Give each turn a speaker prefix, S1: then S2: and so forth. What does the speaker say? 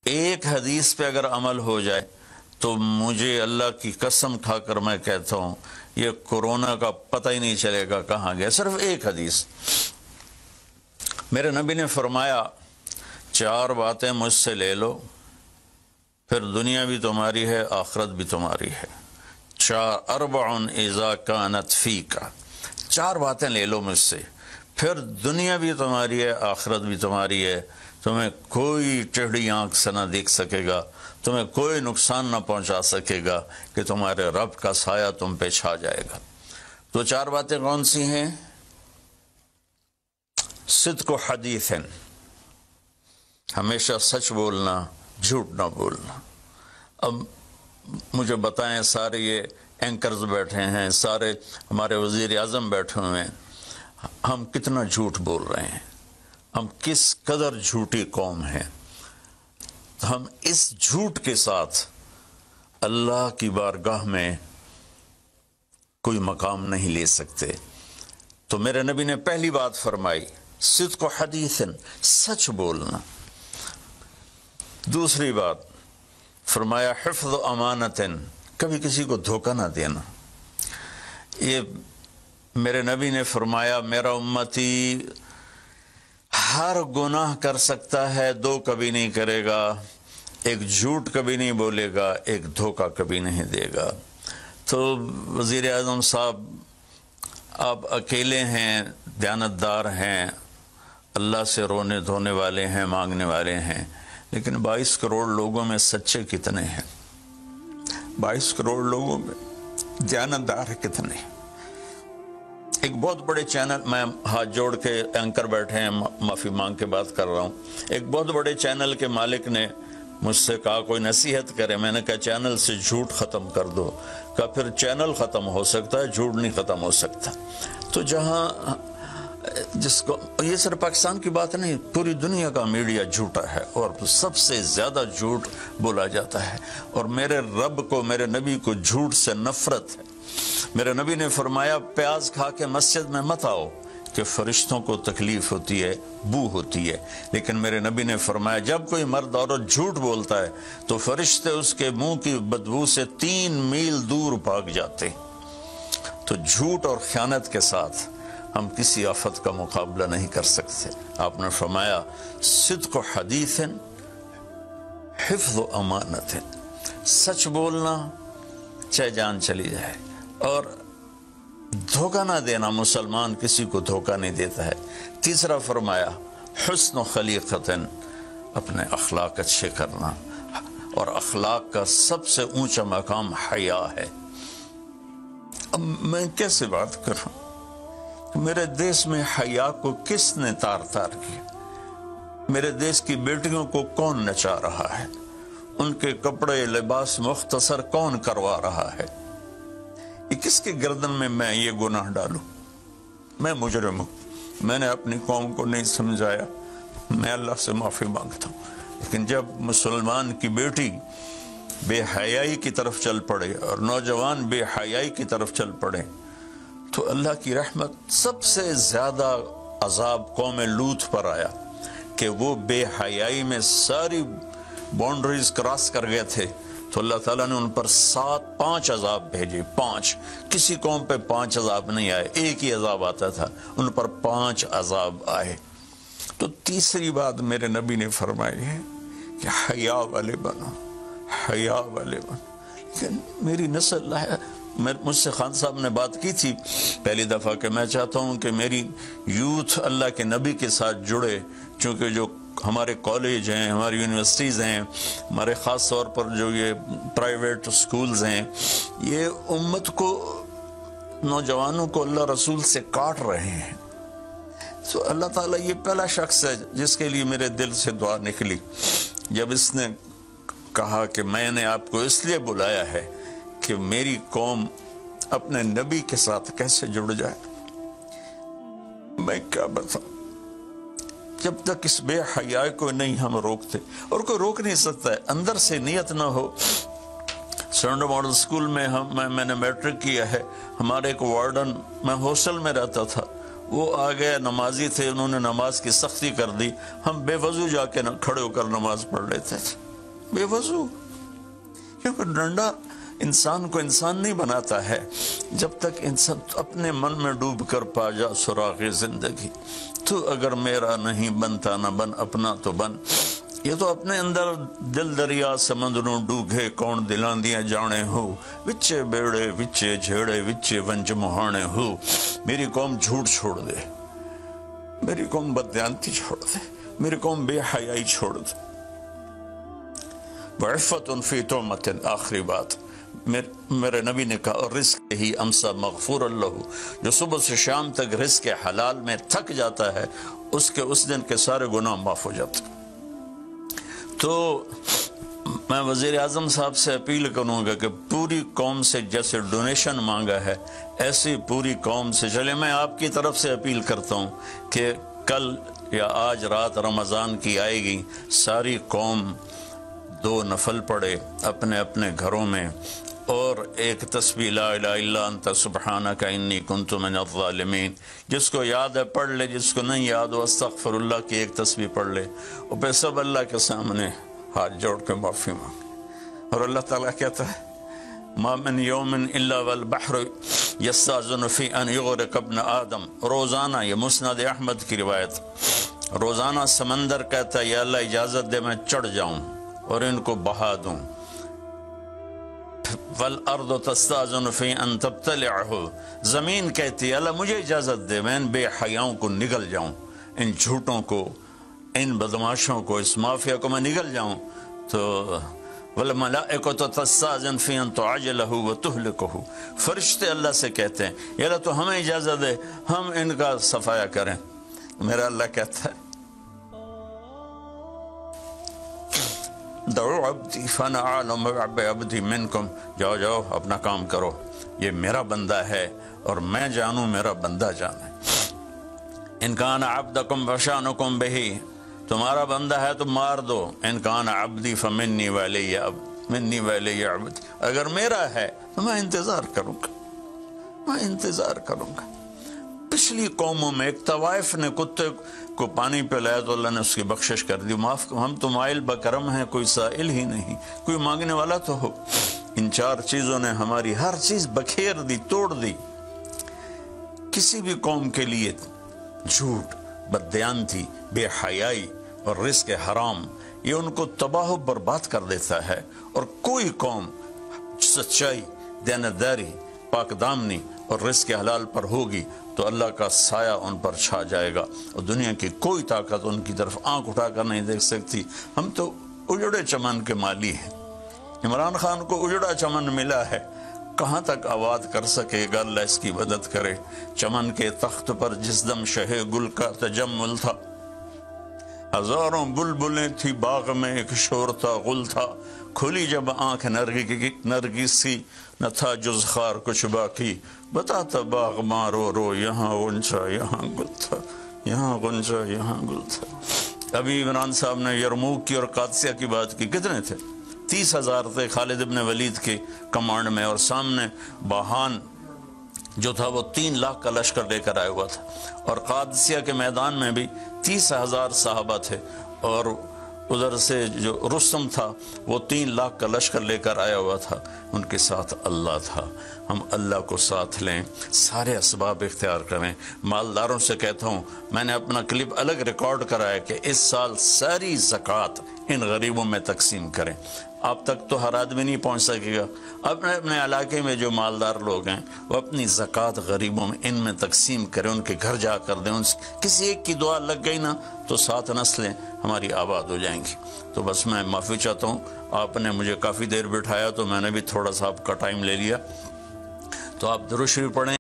S1: ایک حدیث پہ اگر عمل ہو جائے تو مجھے اللہ کی قسم کھا کر میں کہتا ہوں یہ کورونا کا پتہ ہی نہیں چلے گا کہاں گیا. صرف ایک حدیث. میرے نبی نے فرمایا 4 باتیں مجھ سے لے لو پھر دنیا بھی تمہاری ہے آخرت بھی تمہاری ہے. 4 اذا کانت فیک. 4 باتیں لے لو مجھ سے پھر دنیا بھی تمہاری ہے آخرت بھی تمہاری ہے. تمہیں کوئی ٹیڑھی آنکھ سے نہ دیکھ سکے گا, تمہیں کوئی نقصان نہ پہنچا سکے گا کہ تمہارے رب کا سایہ تم پہ چھا جائے گا. تو 4 باتیں کون سی ہیں؟ صدق و حدیث, ہمیشہ سچ بولنا, جھوٹ نہ بولنا. اب مجھے بتائیں, سارے یہ اینکرز بیٹھے ہیں, سارے ہمارے وزیر اعظم بیٹھے ہوئے ہیں, ہم کتنا جھوٹ بول رہے ہیں, ہم کس قدر جھوٹی قوم ہیں. ہم اس جھوٹ کے ساتھ اللہ کی بارگاہ میں کوئی مقام نہیں لے سکتے. تو میرے نبی نے پہلی بات فرمائی صدق و حدیث, سچ بولنا. دوسری بات فرمایا حفظ و امانت, کبھی کسی کو دھوکہ نہ دینا. یہ میرے نبی نے فرمایا میرا امتی ہر گناہ کر سکتا ہے, 2 کبھی نہیں کرے گا, ایک جھوٹ کبھی نہیں بولے گا, ایک دھوکہ کبھی نہیں دے گا. تو وزیر اعظم صاحب آپ اکیلے ہیں, دیانتدار ہیں, اللہ سے رونے دھونے والے ہیں, مانگنے والے ہیں, لیکن 22 کروڑ لوگوں میں سچے کتنے ہیں؟ 22 کروڑ لوگوں میں دیانتدار کتنے ہیں؟ ایک بہت بڑے چینل, میں ہاتھ جوڑ کے اینکر بیٹھے ہیں, معافی مانگ کے بات کر رہا ہوں, ایک بہت بڑے چینل کے مالک نے مجھ سے کہا کوئی نصیحت کرے. میں نے کہا چینل سے جھوٹ ختم کر دو. کہا پھر چینل ختم ہو سکتا ہے, جھوٹ نہیں ختم ہو سکتا. تو جہاں جس کو, یہ صرف پاکستان کی بات نہیں, پوری دنیا کا میڈیا جھوٹا ہے اور سب سے زیادہ جھوٹ بولا جاتا ہے. اور میرے رب کو, میرے نبی کو جھوٹ سے نفرت ہے. میرے نبی نے فرمایا پیاز کھا کے مسجد میں مت آؤ کہ فرشتوں کو تکلیف ہوتی ہے, بو ہوتی ہے. لیکن میرے نبی نے فرمایا جب کوئی مرد عورت جھوٹ بولتا ہے تو فرشتے اس کے منہ کی بدبو سے 3 میل دور بھاگ جاتے. تو جھوٹ اور خیانت کے ساتھ ہم کسی آفت کا مقابلہ نہیں کر سکتے. آپ نے فرمایا صدق و حدیث, حفظ و امانت, سچ بولنا چاہے جان چلی جائے, اور دھوکہ نہ دینا. مسلمان کسی کو دھوکہ نہیں دیتا ہے. تیسرا فرمایا حسن و خلیقت, اپنے اخلاق اچھے کرنا, اور اخلاق کا سب سے اونچا مقام حیا ہے. اب میں کیسے بات کروں؟ میرے دیش میں حیا کو کس نے تار تار کیا؟ میرے دیش کی بیٹیوں کو کون نچا رہا ہے؟ ان کے کپڑے لباس مختصر کون کروا رہا ہے؟ یہ کس کے گردن میں میں یہ گناہ ڈالوں؟ میں مجرم ہوں, میں نے اپنی قوم کو نہیں سمجھایا, میں اللہ سے معافی مانگتا ہوں. لیکن جب مسلمان کی بیٹی بے حیائی کی طرف چل پڑے اور نوجوان بے حیائی کی طرف چل پڑے تو اللہ کی رحمت. سب سے زیادہ عذاب قوم لوط پر آیا کہ وہ بے حیائی میں ساری باؤنڈریز کراس کر گئے تھے, تو اللہ تعالیٰ نے ان پر 5 عذاب بھیجے. 5, کسی قوم پہ 5 عذاب نہیں آئے, ایک ہی عذاب آتا تھا, ان پر 5 عذاب آئے. تو تیسری بات میرے نبی نے فرمائی ہے کہ حیا والے بنو, حیا والے بنو. لیکن میری نسل ہے, مجھ سے خان صاحب نے بات کی تھی پہلی دفعہ کہ میں چاہتا ہوں کہ میری یوتھ اللہ کے نبی کے ساتھ جڑے, چونکہ جو ہمارے کالج ہیں, ہماری یونیورسٹیز ہیں, ہمارے خاص طور پر جو یہ پرائیویٹ سکولز ہیں, یہ امت کو, نوجوانوں کو اللہ رسول سے کاٹ رہے ہیں. تو اللہ تعالیٰ یہ پہلا شخص ہے جس کے لیے میرے دل سے دعا نکلی جب اس نے کہا کہ میں نے آپ کو اس لیے بلایا ہے کہ میری قوم اپنے نبی کے ساتھ کیسے جڑ جائے. میں کیا بتاؤں, جب تک اس بے حیائی کو نہیں ہم روکتے, اور کوئی روک نہیں سکتا ہے, اندر سے نیت نہ ہو. سرنڈر ماڈل سکول میں میں نے میٹرک کیا ہے, ہمارے ایک وارڈن, میں ہاسٹل میں رہتا تھا, وہ آ گئے, نمازی تھے, انہوں نے نماز کی سختی کر دی, ہم بے وضو جا کے کھڑے ہو کر نماز پڑھ لیتے تھے. بے وضو، کیونکہ ڈنڈا انسان کو انسان نہیں بناتا ہے جب تک انسان اپنے من میں ڈوب کر پا جا سراغ زندگی۔ تو اگر میرا نہیں بنتا نہ بن، اپنا تو بن۔ یہ تو اپنے اندر دل دریا سمندروں ڈوگے کون دلان دیا جانے ہو، وچے بیڑے وچے جھیڑے وچے ونج مہانے ہو۔ میری قوم جھوٹ چھوڑ دے، میری قوم بددیانتی چھوڑ دے، میری قوم بے حیائی چھوڑ دے۔ وعفت فی تہمت، آخری بات میرے نبی نے کہا، اور رزق ہی امسا مغفور اللہ، جو صبح سے شام تک رزق حلال میں تھک جاتا ہے اس کے اس دن کے سارے گناہ معاف ہو جاتے۔ تو میں وزیر اعظم صاحب سے اپیل کروں گا کہ پوری قوم سے جیسے ڈونیشن مانگا ہے ایسی پوری قوم سے چلے۔ میں آپ کی طرف سے اپیل کرتا ہوں کہ کل یا آج رات رمضان کی آئے گی، ساری قوم 2 نفل پڑھے اپنے اپنے گھروں میں، اور ایک تسبیح لا الہ الا انت سبحانک انی کنت من الظالمین، جس کو یاد ہے پڑھ لے، جس کو نہیں یاد ہو استغفر اللہ کی ایک تسبیح پڑھ لے، اور پھر سب اللہ کے سامنے ہاتھ جوڑ کے معافی مانگے۔ اور اللہ تعالیٰ کہتا ہے ما من یوم الا والبحر یستاذن فی ان یغرق ابن آدم، روزانہ، یہ مسند احمد کی روایت، روزانہ سمندر کہتا ہے یا اللہ اجازت دے میں چڑھ جاؤں اور ان کو بہا دوں۔ والارض تستاذن فی ان تبتلعہ، زمین کہتی ہے اللہ مجھے اجازت دے میں ان بے حیاؤں کو نگل جاؤں، ان جھوٹوں کو، ان بدماشوں کو، اس مافیا کو میں نگل جاؤں۔ تو والملائکۃ تستاذن فی ان تعجلہ وتہلکہ، فرشتے اللہ سے کہتے ہیں یا اللہ تو ہمیں اجازت دے ہم ان کا صفایا کریں۔ میرا اللہ کہتا ہے دعو عبدی فانا اعلم بعبدی منکم، جاؤ جاؤ اپنا کام کرو، یہ میرا بندہ ہے اور میں جانوں میرا بندہ جانے۔ ان کان عبدکم فشانکم بہی، تمہارا بندہ ہے تو مار دو، ان کان عبدی فمنی ولی منی ولی عبدی، اگر میرا ہے تو میں انتظار کروں گا، میں انتظار کروں گا۔ پچھلی قوموں میں ایک طوائف نے کتے کو پانی پلایا تو اللہ نے اس کی بخشش کر دی، معاف، ہم تو مائل بکرم ہیں، کوئی سائل ہی نہیں، کوئی مانگنے والا تو ہو۔ ان 4 چیزوں نے ہماری ہر چیز بکھیر دی، توڑ دی۔ کسی بھی قوم کے لیے جھوٹ، بددیانتی، بے حیائی اور رزق حرام یہ ان کو تباہ و برباد کر دیتا ہے، اور کوئی قوم سچائی، دیانتداری، پاک دامنی اور رزق حلال پر ہوگی تو اللہ کا سایہ ان پر چھا جائے گا، اور دنیا کی کوئی طاقت ان کی طرف آنکھ اٹھا کر نہیں دیکھ سکتی۔ ہم تو اجڑے چمن کے مالی ہیں، عمران خان کو اجڑا چمن ملا ہے، کہاں تک آباد کر سکے گا، اللہ اس کی مدد کرے۔ چمن کے تخت پر جس دم شہ گل کا تجمل تھا، ہزاروں بلبلیں تھی باغ میں، ایک شور تھا، غل تھا، کھلی جب آنکھ نرگسی نہ تھا جز خار کچھ باقی، بتاتا باغ ماں رو رو، یہاں غنچہ یہاں گل تھا، یہاں غنچہ یہاں گل تھا۔ ابھی عمران صاحب نے یرموک کی اور قادسیہ کی بات کی، کتنے تھے؟ 30,000 تھے خالد ابن ولید کے کمانڈ میں، اور سامنے باہان جو تھا وہ 3 لاکھ کا لشکر لے کر آیا ہوا تھا، اور قادسیہ کے میدان میں بھی 30,000 صحابہ تھے، اور ادھر سے جو رستم تھا وہ 3 لاکھ کا لشکر لے کر آیا ہوا تھا، ان کے ساتھ اللہ تھا۔ ہم اللہ کو ساتھ لیں، سارے اسباب اختیار کریں۔ مالداروں سے کہتا ہوں، میں نے اپنا کلپ الگ ریکارڈ کرایا کہ اس سال ساری زکوٰۃ ان غریبوں میں تقسیم کریں۔ آپ تک تو ہر آدمی نہیں پہنچ سکے گا، اپنے اپنے علاقے میں جو مالدار لوگ ہیں وہ اپنی زکوٰۃ غریبوں میں ان میں تقسیم کریں، ان کے گھر جا کر دیں۔ کسی ایک کی دعا لگ گئی نا تو 7 نسلیں ہماری آباد ہو جائیں گی۔ تو بس میں معافی چاہتا ہوں، آپ نے مجھے کافی دیر بٹھایا تو میں نے بھی تھوڑا سا آپ کا ٹائم لے لیا، تو آپ درود شریف پڑھیں۔